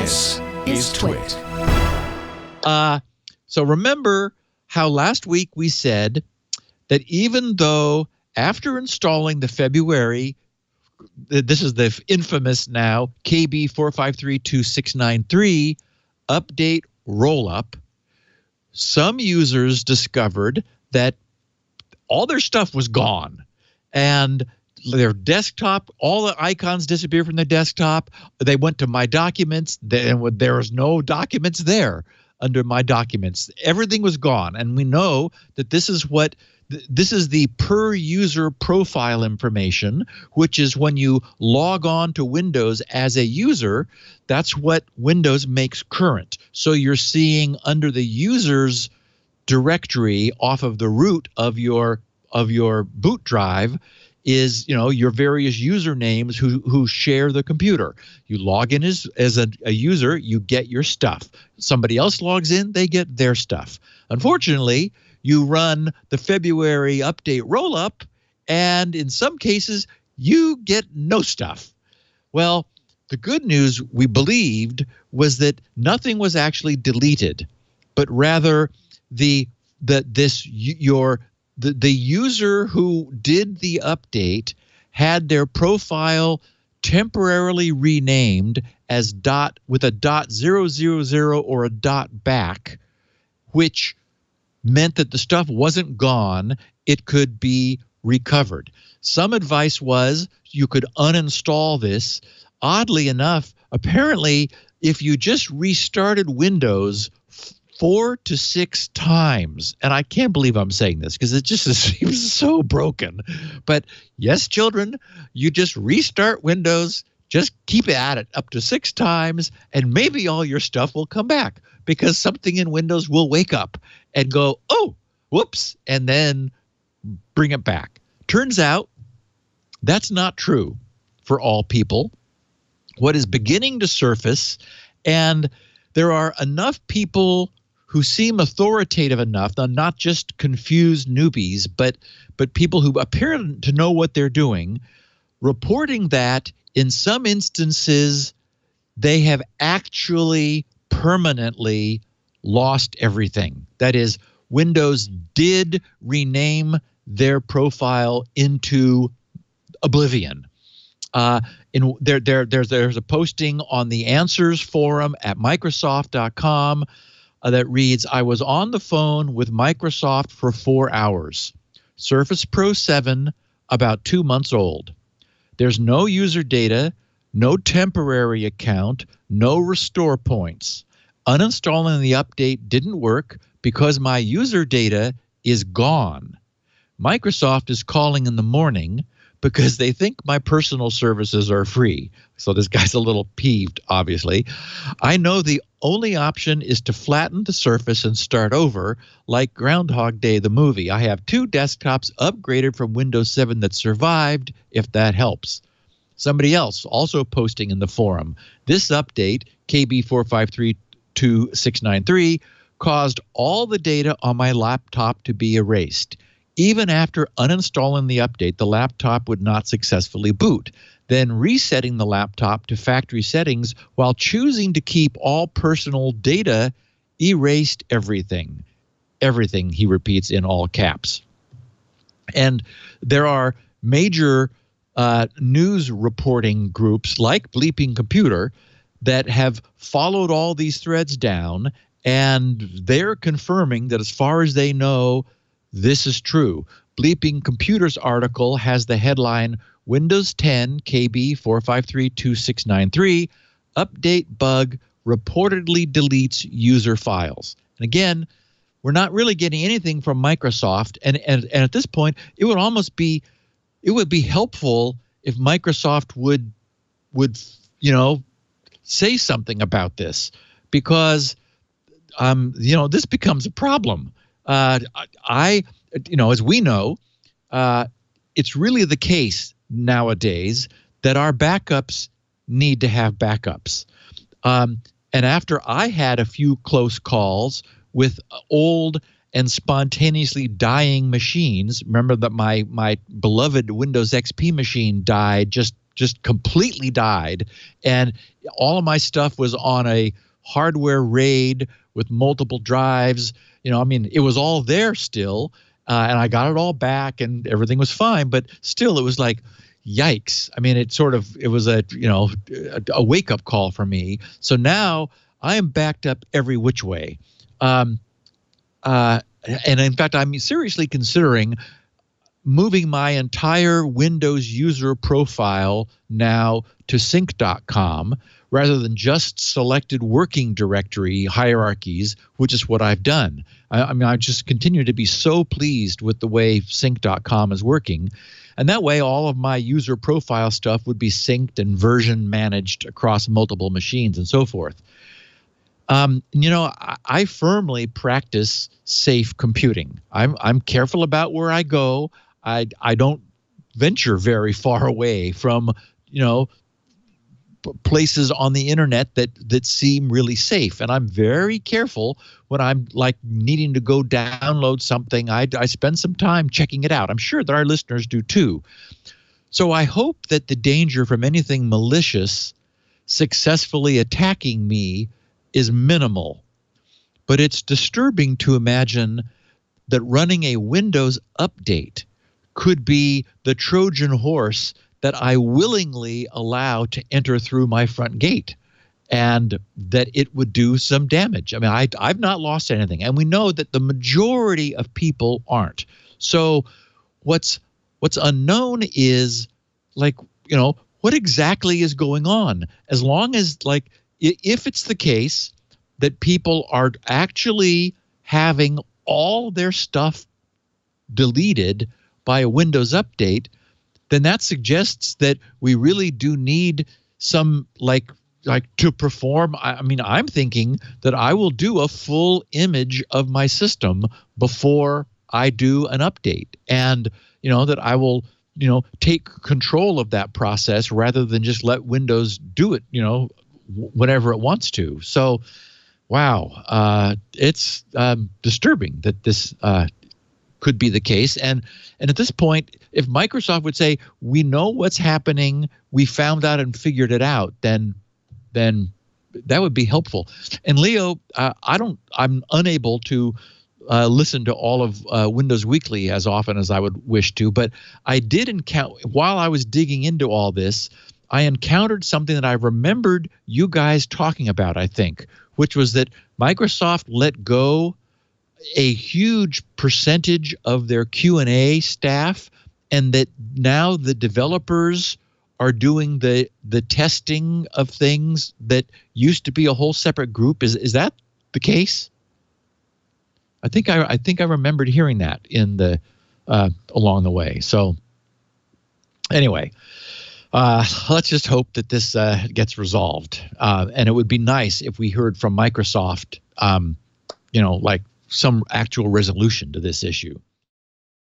This is TWiT. So remember how last week we said that even though after installing the February, this is the infamous now KB 4532693 update rollup, some users discovered that all their stuff was gone and their desktop, all the icons disappeared from their desktop. They went to My Documents, and there was no documents there under My Documents. Everything was gone, and we know that this is the per user profile information, which is when you log on to Windows as a user, that's what Windows makes current. So you're seeing under the users directory off of the root of your boot drive is, your various usernames who share the computer. You log in as a user, you get your stuff. Somebody else logs in, they get their stuff. Unfortunately, you run the February update rollup, and in some cases, you get no stuff. Well, the good news we believed was that nothing was actually deleted, but rather the user who did the update had their profile temporarily renamed as with a .000 or a .back, which meant that the stuff wasn't gone, it could be recovered. Some advice was you could uninstall this. Oddly enough, apparently, if you just restarted Windows 4 to 6 times, and I can't believe I'm saying this because it just seems so broken, but yes, children, you just restart Windows, just keep at it up to 6 times, and maybe all your stuff will come back because something in Windows will wake up and go, oh, whoops, and then bring it back. Turns out that's not true for all people. What is beginning to surface, and there are enough people who seem authoritative enough, not just confused newbies, but people who appear to know what they're doing, reporting that in some instances they have actually permanently lost everything. That is, Windows did rename their profile into oblivion. There's a posting on the Answers forum at Microsoft.com that reads, I was on the phone with Microsoft for 4 hours. Surface Pro 7, about 2 months old. There's no user data, no temporary account, no restore points. Uninstalling the update didn't work because my user data is gone. Microsoft is calling in the morning because they think my personal services are free. So this guy's a little peeved, obviously. I know the only option is to flatten the surface and start over, like Groundhog Day, the movie. I have 2 desktops upgraded from Windows 7 that survived, if that helps. Somebody else also posting in the forum. This update, KB 4532693, caused all the data on my laptop to be erased. Even after uninstalling the update, the laptop would not successfully boot. Then resetting the laptop to factory settings while choosing to keep all personal data erased everything. Everything, he repeats in all caps. And there are major news reporting groups like Bleeping Computer that have followed all these threads down, and they're confirming that as far as they know, this is true. Bleeping Computer's article has the headline, Windows 10 KB 4532693 update bug reportedly deletes user files. And again, we're not really getting anything from Microsoft, and at this point, it would be helpful if Microsoft would say something about this, because this becomes a problem. As we know, it's really the case nowadays that our backups need to have backups. And after I had a few close calls with old and spontaneously dying machines, remember that my beloved Windows XP machine died just just completely died, and all of my stuff was on a hardware RAID with multiple drives. I mean, it was all there still, and I got it all back, and everything was fine. But still, it was like, yikes! I mean, it was a wake up call for me. So now I am backed up every which way, and in fact, I'm seriously considering moving my entire Windows user profile now to sync.com rather than just selected working directory hierarchies, which is what I've done. I mean, I just continue to be so pleased with the way sync.com is working. And that way, all of my user profile stuff would be synced and version managed across multiple machines and so forth. I firmly practice safe computing. I'm careful about where I go. I don't venture very far away from, places on the internet that seem really safe. And I'm very careful when I'm like needing to go download something. I spend some time checking it out. I'm sure that our listeners do too. So I hope that the danger from anything malicious successfully attacking me is minimal. But it's disturbing to imagine that running a Windows update could be the Trojan horse that I willingly allow to enter through my front gate, and that it would do some damage. I mean, I've not lost anything, and we know that the majority of people aren't. So what's unknown is, like, what exactly is going on? As long as, like, if it's the case that people are actually having all their stuff deleted by a Windows update, then that suggests that we really do need some like to perform. I mean, I'm thinking that I will do a full image of my system before I do an update, and that I will take control of that process rather than just let Windows do it whenever it wants to. So wow, it's disturbing that this could be the case. And at this point, if Microsoft would say, we know what's happening, we found out and figured it out, then that would be helpful. And Leo, I'm unable to listen to all of Windows Weekly as often as I would wish to, but I did encounter, while I was digging into all this, I encountered something that I remembered you guys talking about, I think, which was that Microsoft let go a huge percentage of their Q&A staff, and that now the developers are doing the testing of things that used to be a whole separate group. Is that the case? I think I remembered hearing that in the along the way. So anyway, let's just hope that this gets resolved. And it would be nice if we heard from Microsoft, like some actual resolution to this issue.